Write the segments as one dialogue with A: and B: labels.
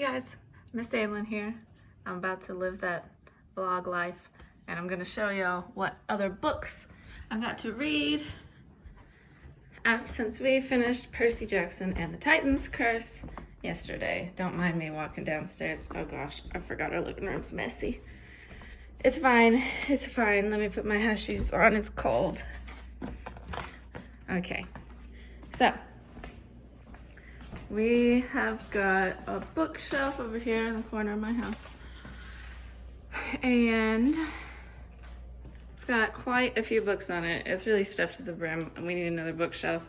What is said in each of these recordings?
A: guys, Miss Aylin here. I'm about to live that vlog life and I'm gonna show y'all what other books I've got to read since we finished Percy Jackson and the Titan's Curse yesterday. Don't mind me walking downstairs. Oh gosh, I forgot our living room's messy. It's fine, it's fine. Let me put my house shoes on, it's cold. Okay, so we have got a bookshelf over here in the corner of my house. And it's got quite a few books on it. It's really stuffed to the brim and we need another bookshelf.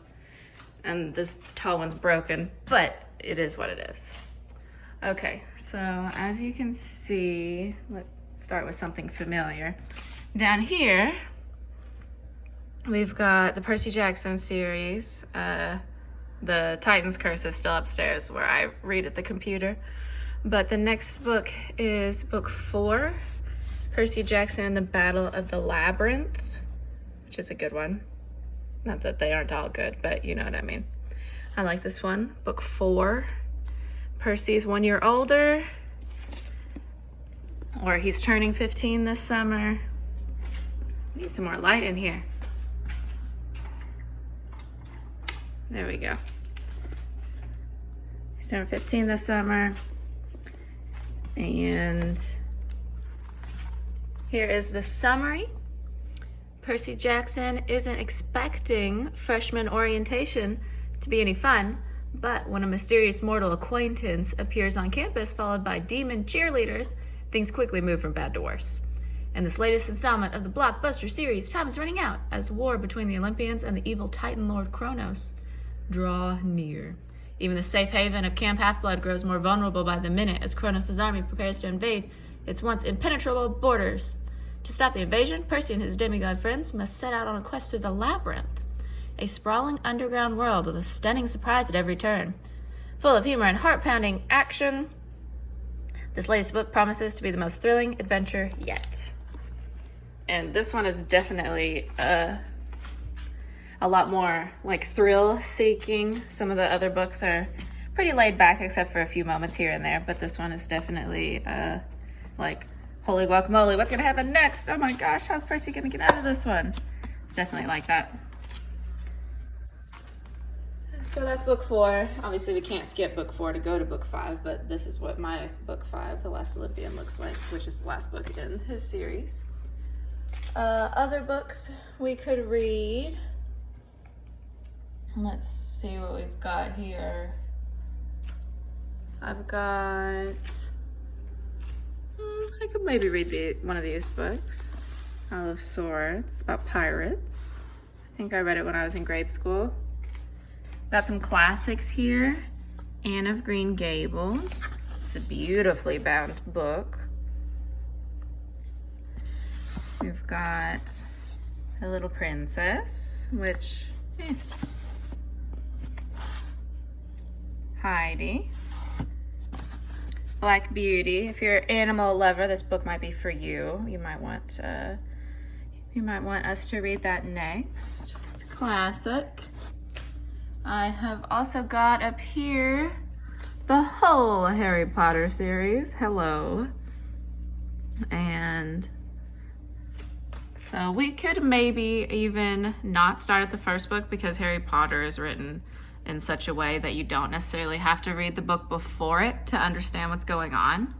A: And this tall one's broken, but it is what it is. Okay, so as you can see, let's start with something familiar. Down here, we've got the Percy Jackson series. The Titan's Curse is still upstairs where I read at the computer. But the next book is book 4, Percy Jackson and the Battle of the Labrynth, which is a good one. Not that they aren't all good, but you know what I mean. I like this one. Book 4, Percy's 1 year older, or he's turning 15 this summer. Need some more light in here. There we go. He's turning 15 this summer. And here is the summary. Percy Jackson isn't expecting freshman orientation to be any fun, but when a mysterious mortal acquaintance appears on campus followed by demon cheerleaders, things quickly move from bad to worse. In this latest installment of the blockbuster series, time is running out as war between the Olympians and the evil Titan Lord Kronos draw near. Even the safe haven of Camp Half-Blood grows more vulnerable by the minute as Kronos' army prepares to invade its once impenetrable borders. To stop the invasion, Percy and his demigod friends must set out on a quest through the Labyrinth, a sprawling underground world with a stunning surprise at every turn. Full of humor and heart-pounding action, this latest book promises to be the most thrilling adventure yet. And this one is definitely a lot more like thrill-seeking. Some of the other books are pretty laid back except for a few moments here and there, but this one is definitely like, holy guacamole, what's gonna happen next? Oh my gosh, how's Percy gonna get out of this one? It's definitely like that. So that's book 4. Obviously we can't skip book 4 to go to book 5, but this is what my book 5, The Last Olympian, looks like, which is the last book in his series. Other books we could read. Let's see what we've got here. I've got, I could maybe read one of these books. Isle of Swords, about pirates. I think I read it when I was in grade school. Got some classics here. Anne of Green Gables. It's a beautifully bound book. We've got A Little Princess, which, Heidi. Black Beauty. If you're an animal lover, this book might be for you. You might want us to read that next. It's a classic. I have also got up here the whole Harry Potter series. Hello. And so we could maybe even not start at the first book because Harry Potter is written in such a way that you don't necessarily have to read the book before it to understand what's going on.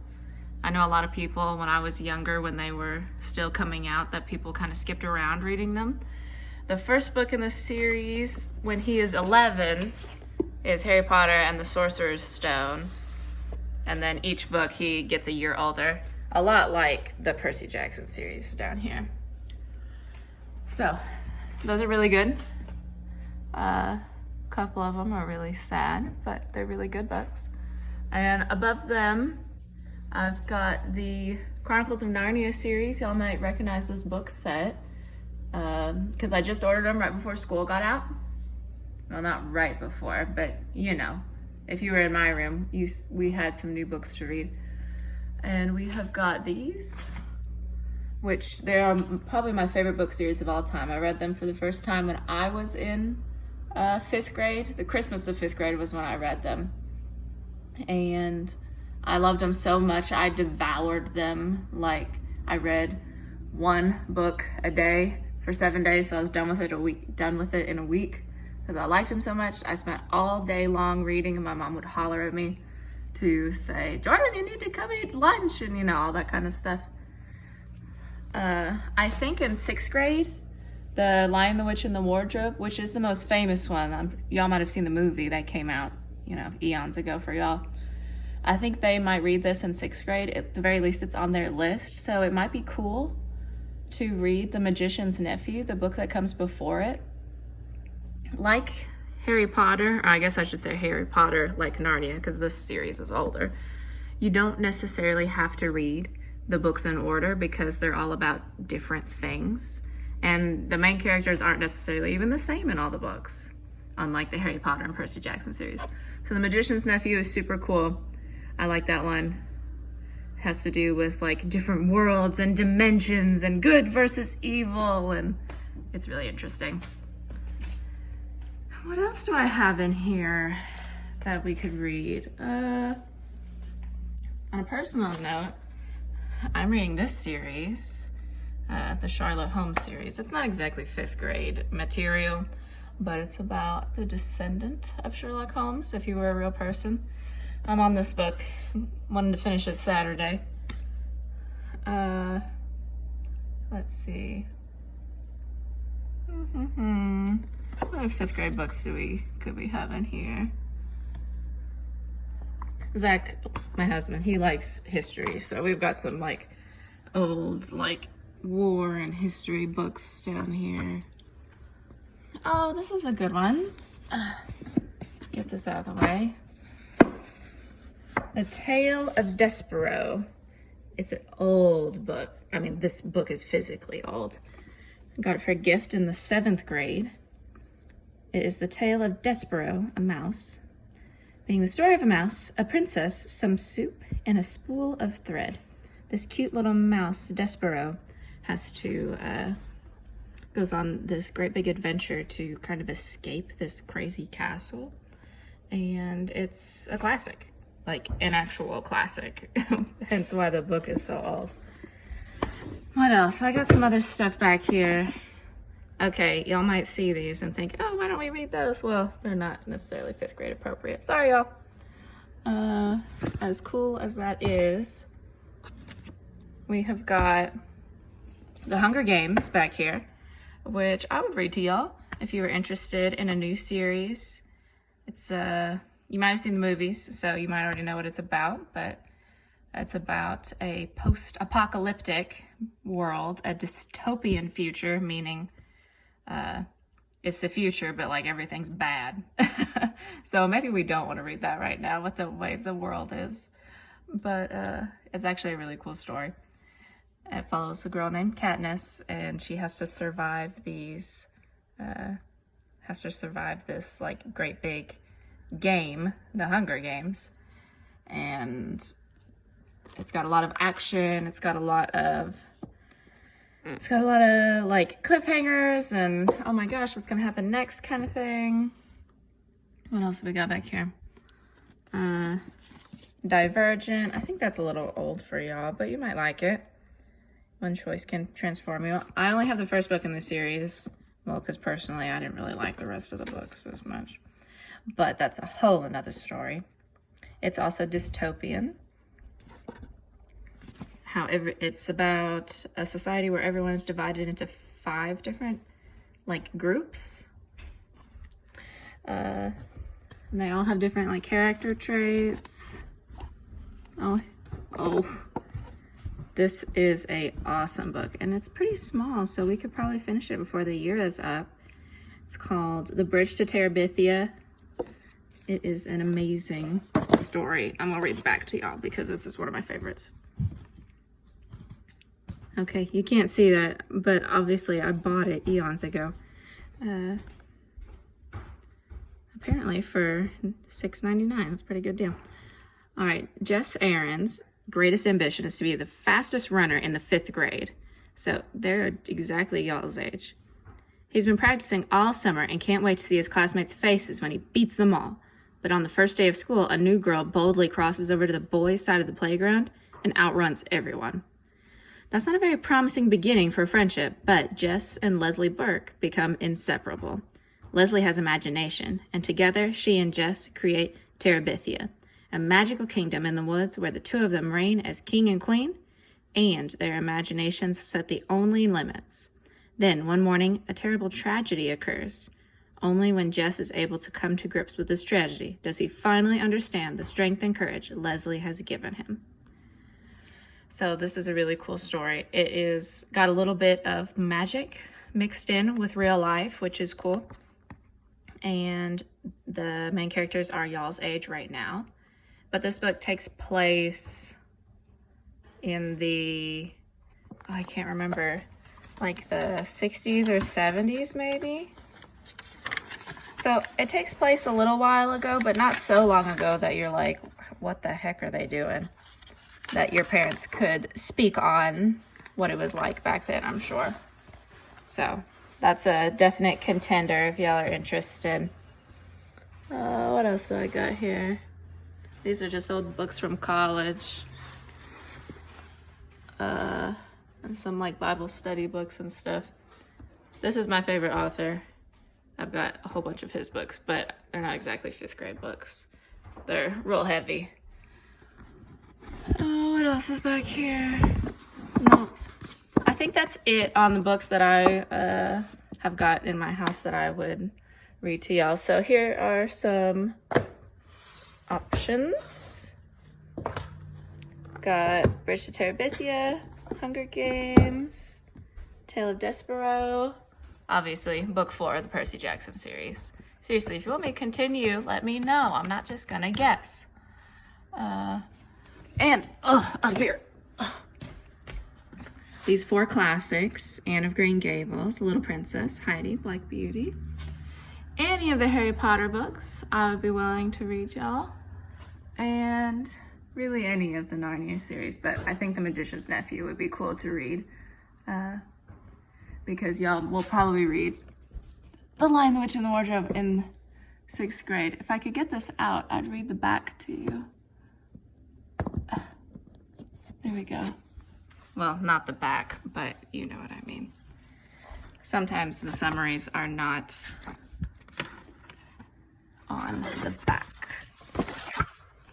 A: I know a lot of people when I was younger, when they were still coming out, that people kind of skipped around reading them. The first book in the series, when he is 11, is Harry Potter and the Sorcerer's Stone. And then each book he gets a year older, a lot like the Percy Jackson series down here. So, those are really good. Couple of them are really sad, but they're really good books. And above them, I've got the Chronicles of Narnia series. Y'all might recognize this book set because I just ordered them right before school got out. Well, not right before, but you know, if you were in my room, we had some new books to read. And we have got these, which they are probably my favorite book series of all time. I read them for the first time when I was in 5th grade. The Christmas of 5th grade was when I read them. And I loved them so much, I devoured them. Like, I read one book a day for 7 days, so I was done with it in a week because I liked them so much. I spent all day long reading, and my mom would holler at me to say, Jordan, you need to come eat lunch, and you know, all that kind of stuff. I think in 6th grade, The Lion, the Witch, and the Wardrobe, which is the most famous one. Y'all might have seen the movie that came out, you know, eons ago for y'all. I think they might read this in 6th grade. At the very least, it's on their list. So it might be cool to read The Magician's Nephew, the book that comes before it. Like Harry Potter, or I guess I should say Harry Potter, like Narnia, because this series is older. You don't necessarily have to read the books in order because they're all about different things. And the main characters aren't necessarily even the same in all the books, unlike the Harry Potter and Percy Jackson series. So The Magician's Nephew is super cool. I like that one. It has to do with like different worlds and dimensions and good versus evil, and it's really interesting. What else do I have in here that we could read? On a personal note, I'm reading this series, the Sherlock Holmes series. It's not exactly 5th grade material, but it's about the descendant of Sherlock Holmes, if he were a real person. I'm on this book, wanted to finish it Saturday. Let's see. What other 5th grade books could we have in here? Zach, my husband, he likes history, so we've got some like old like war and history books down here. Oh, this is a good one. Get this out of the way. The Tale of Despereaux. It's an old book. I mean, this book is physically old. I got it for a gift in the 7th grade. It is the Tale of Despereaux, a mouse. Being the story of a mouse, a princess, some soup, and a spool of thread. This cute little mouse, Despereaux, has to, goes on this great big adventure to kind of escape this crazy castle. And it's a classic, like an actual classic, hence why the book is so old. What else? I got some other stuff back here. Okay, y'all might see these and think, oh, why don't we read those? Well, they're not necessarily 5th grade appropriate. Sorry, y'all. As cool as that is, we have got The Hunger Games back here, which I would read to y'all if you were interested in a new series. It's, you might have seen the movies, so you might already know what it's about, but it's about a post-apocalyptic world, a dystopian future, meaning it's the future, but like everything's bad. So maybe we don't want to read that right now with the way the world is. But it's actually a really cool story. It follows a girl named Katniss, and she has to survive this like great big game, the Hunger Games. And it's got a lot of action. It's got a lot of like cliffhangers and oh my gosh, what's gonna happen next kind of thing. What else have we got back here? Divergent. I think that's a little old for y'all, but you might like it. One choice can transform you. I only have the first book in the series. Well, because personally, I didn't really like the rest of the books as much. But that's a whole another story. It's also dystopian. However, it's about a society where everyone is divided into 5 different, like, groups. And they all have different, like, character traits. Oh. This is a awesome book, and it's pretty small, so we could probably finish it before the year is up. It's called The Bridge to Teribithia. It is an amazing story. I'm gonna read it back to y'all because this is one of my favorites. Okay, you can't see that, but obviously I bought it eons ago. Apparently for $6.99, that's a pretty good deal. All right, Jess Aaron's greatest ambition is to be the fastest runner in the 5th grade. So they're exactly y'all's age. He's been practicing all summer and can't wait to see his classmates' faces when he beats them all.
B: But on the first day of school, a new girl boldly crosses over to the boys' side of the playground and outruns everyone. That's not a very promising beginning for a friendship, but Jess and Leslie Burke become inseparable. Leslie has imagination, and together she and Jess create Teribithia, a magical kingdom in the woods where the two of them reign as king and queen, and their imaginations set the only limits. Then, one morning, a terrible tragedy occurs. Only when Jess is able to come to grips with this tragedy does he finally understand the strength and courage Leslie has given him. So this is a really cool story. It is got a little bit of magic mixed in with real life, which is cool. And the main characters are y'all's age right now. But this book takes place in the, I can't remember, like the 60s or 70s maybe. So it takes place a little while ago, but not so long ago that you're like, what the heck are they doing? That your parents could speak on what it was like back then, I'm sure. So that's a definite contender if y'all are interested. What else do I got here? These are just old books from college. And some like Bible study books and stuff. This is my favorite author. I've got a whole bunch of his books, but they're not exactly 5th grade books. They're real heavy. Oh, what else is back here? No, I think that's it on the books that I have got in my house that I would read to y'all. So here are some options. Got Bridge to Teribithia, Hunger Games, Tale of Despereaux. Obviously, book 4 of the Percy Jackson series. Seriously, if you want me to continue, let me know. I'm not just gonna guess. And up here. These 4 classics: Anne of Green Gables, Little Princess, Heidi, Black Beauty. Any of the Harry Potter books, I would be willing to read y'all. And really any of the Narnia series, but I think The Magician's Nephew would be cool to read. Because y'all will probably read The Lion, the Witch, and the Wardrobe in 6th grade. If I could get this out, I'd read the back to you. There we go. Well, not the back, but you know what I mean. Sometimes the summaries are not on the back.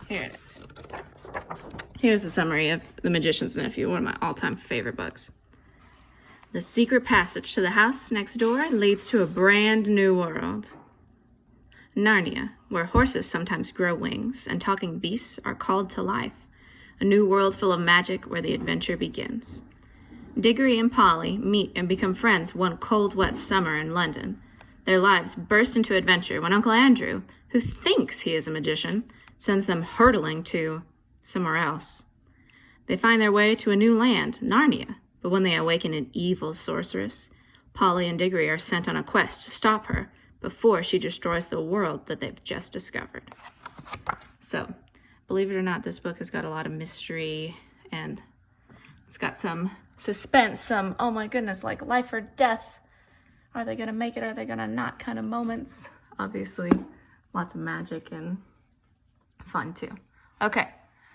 B: Here it is. Here's the summary of The Magician's Nephew, one of my all-time favorite books. The secret passage to the house next door leads to a brand new world. Narnia, where horses sometimes grow wings and talking beasts are called to life. A new world full of magic where the adventure begins. Diggory and Polly meet and become friends one cold, wet summer in London. Their lives burst into adventure when Uncle Andrew, who thinks he is a magician, sends them hurtling to somewhere else. They find their way to a new land, Narnia, but when they awaken an evil sorceress, Polly and Diggory are sent on a quest to stop her before she destroys the world that they've just discovered. So, believe it or not, this book has got a lot of mystery and it's got some suspense, some, oh my goodness, like life or death. Are they gonna make it? Are they gonna not kind of moments? Obviously, lots of magic and fun too. Okay,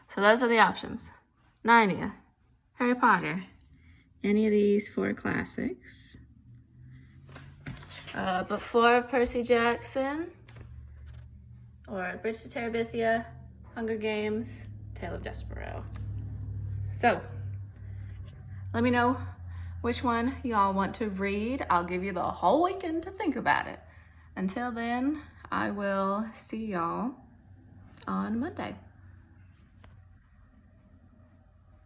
B: so those are the options. Narnia, Harry Potter, any of these 4 classics. Book 4 of Percy Jackson, or Bridge to Terabithia, Hunger Games, Tale of Despereaux. So, let me know which one y'all want to read. I'll give you the whole weekend to think about it. Until then, I will see y'all on Monday.